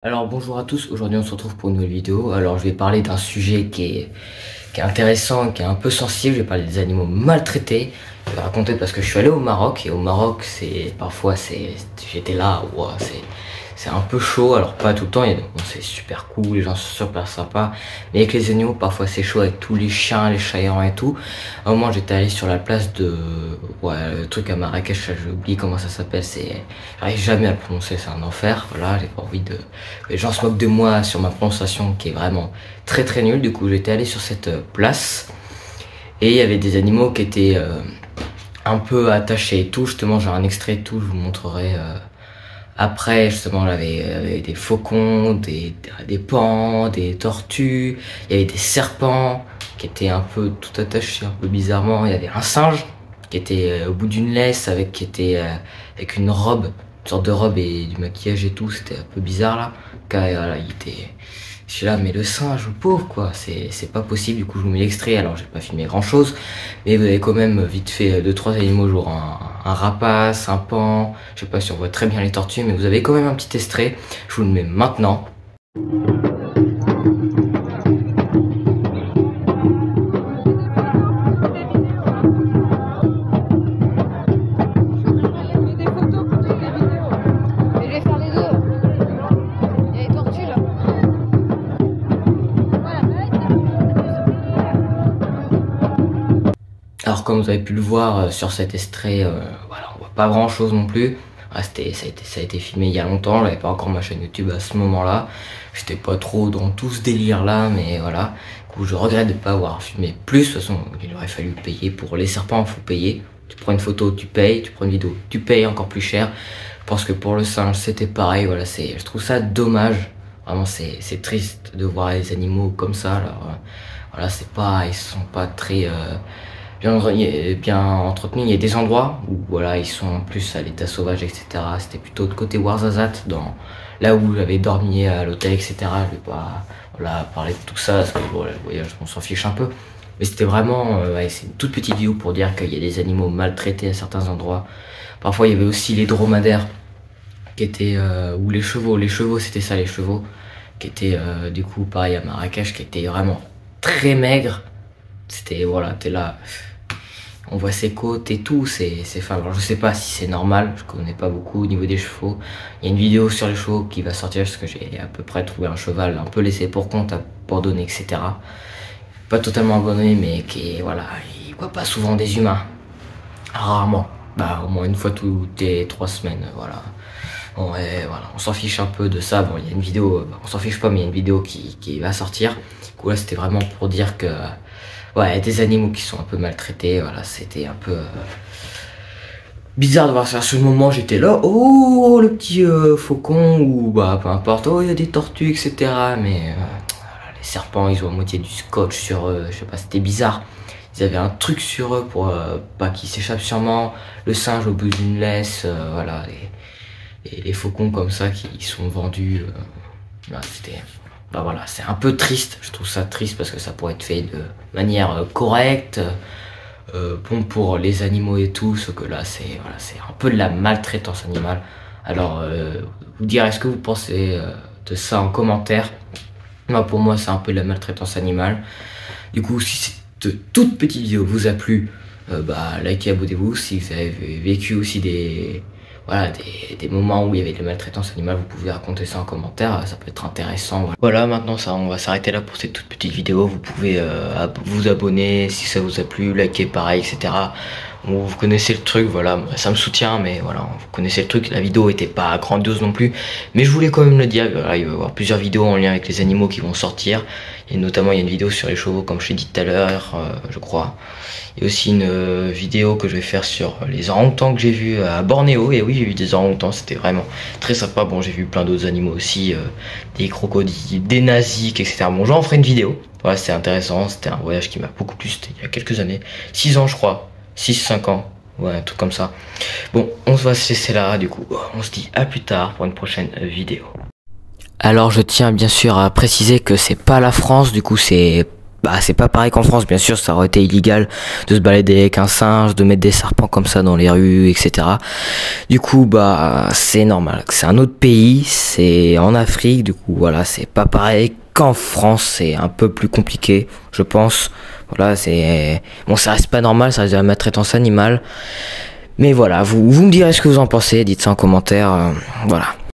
Alors bonjour à tous, aujourd'hui on se retrouve pour une nouvelle vidéo. Alors je vais parler d'un sujet qui est intéressant, qui est un peu sensible. Je vais parler des animaux maltraités. Je vais raconter parce que je suis allé au Maroc et au Maroc j'étais là, ouah, c'est un peu chaud. Alors pas tout le temps, bon, c'est super cool, les gens sont super sympas. Mais avec les animaux parfois c'est chaud avec tous les chiens, les chats errants et tout. À un moment j'étais allé sur la place de, ouais, le truc à Marrakech, j'ai oublié comment ça s'appelle, j'arrive jamais à le prononcer, c'est un enfer. Voilà, j'ai pas envie de, les gens se moquent de moi sur ma prononciation qui est vraiment très très nulle. Du coup j'étais allé sur cette place et il y avait des animaux qui étaient un peu attachés et tout. Justement j'ai un extrait et tout, je vous montrerai après. Justement j'avais des faucons, des paons, des tortues, il y avait des serpents qui étaient un peu tout attachés un peu bizarrement. Il y avait un singe qui était au bout d'une laisse avec une robe, une sorte de robe et du maquillage et tout. C'était un peu bizarre là. Voilà, je suis là, mais le singe, le pauvre quoi, c'est pas possible. Du coup je vous mets l'extrait. Alors j'ai pas filmé grand chose, mais vous avez quand même vite fait 2-3 animaux, genre un rapace, un paon. Je sais pas si on voit très bien les tortues, mais vous avez quand même un petit extrait. Je vous le mets maintenant. Alors comme vous avez pu le voir sur cet extrait, voilà, on voit pas grand chose non plus. Ah, ça a été filmé il y a longtemps, j'avais pas encore ma chaîne YouTube à ce moment-là. J'étais pas trop dans tout ce délire là, mais voilà. Du coup je regrette de pas avoir filmé plus. De toute façon il aurait fallu payer. Pour les serpents il faut payer. Tu prends une photo, tu payes, tu prends une vidéo, tu payes encore plus cher. Je pense que pour le singe c'était pareil, voilà, je trouve ça dommage. Vraiment c'est triste de voir les animaux comme ça. Alors voilà, ils sont pas très bien entretenus. Il y a des endroits où voilà, ils sont plus à l'état sauvage, etc. C'était plutôt de côté Ouarzazate, là où j'avais dormi à l'hôtel, etc. Je vais pas voilà, parler de tout ça parce que voilà, le voyage on s'en fiche un peu. Mais c'était vraiment, ouais, c'est une toute petite vidéo pour dire qu'il y a des animaux maltraités à certains endroits. Parfois il y avait aussi les dromadaires qui étaient, ou les chevaux c'était ça, les chevaux, qui étaient du coup pareil à Marrakech, qui étaient vraiment très maigres. C'était, voilà, t'es là, on voit ses côtes et tout, c'est fin. Alors je sais pas si c'est normal, je connais pas beaucoup au niveau des chevaux. Il y a une vidéo sur les chevaux qui va sortir parce que j'ai à peu près trouvé un cheval un peu laissé pour compte, abandonné, etc. Pas totalement abandonné, mais qui, voilà, il voit pas souvent des humains. Rarement. Bah au moins une fois toutes les 3 semaines, voilà. Bon, et voilà, on s'en fiche un peu de ça. Bon, il y a une vidéo, on s'en fiche pas, mais il y a une vidéo qui va sortir. Du coup là c'était vraiment pour dire que ouais, il y a des animaux qui sont un peu maltraités. Voilà, c'était un peu bizarre de voir ça. À ce moment j'étais là, oh le petit faucon, ou bah peu importe, oh il y a des tortues, etc. Mais voilà, les serpents ils ont à moitié du scotch sur eux, je sais pas, c'était bizarre. Ils avaient un truc sur eux pour pas qu'ils s'échappent sûrement. Le singe au bout d'une laisse, voilà, les faucons comme ça qui sont vendus. Voilà, bah voilà, c'est un peu triste. Je trouve ça triste parce que ça pourrait être fait de manière correcte, bon pour les animaux et tout. Ce que là, c'est voilà, c'est un peu de la maltraitance animale. Alors, vous dire, est-ce que vous pensez de ça en commentaire? Moi, pour moi, c'est un peu de la maltraitance animale. Du coup, si cette toute petite vidéo vous a plu, bah likez, abonnez-vous. Si vous avez vécu aussi voilà, des moments où il y avait de la maltraitance animale, vous pouvez raconter ça en commentaire, ça peut être intéressant. Voilà, maintenant ça, on va s'arrêter là pour cette toute petite vidéo. Vous pouvez vous abonner si ça vous a plu, liker pareil, etc. Bon, vous connaissez le truc, voilà, ça me soutient, mais voilà, vous connaissez le truc. La vidéo était pas grandiose non plus, mais je voulais quand même le dire. Voilà, il va y avoir plusieurs vidéos en lien avec les animaux qui vont sortir, et notamment il y a une vidéo sur les chevaux, comme je l'ai dit tout à l'heure, je crois. Il y a aussi une vidéo que je vais faire sur les orang-outans que j'ai vus à Bornéo. Et oui, j'ai vu des orang-outans, c'était vraiment très sympa. Bon, j'ai vu plein d'autres animaux aussi, des crocodiles, des nasiques, etc. Bon, j'en ferai une vidéo. Voilà, c'était intéressant, c'était un voyage qui m'a beaucoup plu, c'était il y a quelques années. 6 ans, je crois. 6-5 ans. Ouais, un truc comme ça. Bon, on va se laisser là, du coup. On se dit à plus tard pour une prochaine vidéo. Alors, je tiens bien sûr à préciser que c'est pas la France, du coup, c'est bah c'est pas pareil qu'en France, bien sûr, ça aurait été illégal de se balader avec un singe, de mettre des serpents comme ça dans les rues, etc. Du coup, bah c'est normal. C'est un autre pays, c'est en Afrique, du coup voilà, c'est pas pareil qu'en France, c'est un peu plus compliqué, je pense. Voilà, c'est bon, ça reste pas normal, ça reste de la maltraitance animale. Mais voilà, vous me direz ce que vous en pensez, dites ça en commentaire, voilà.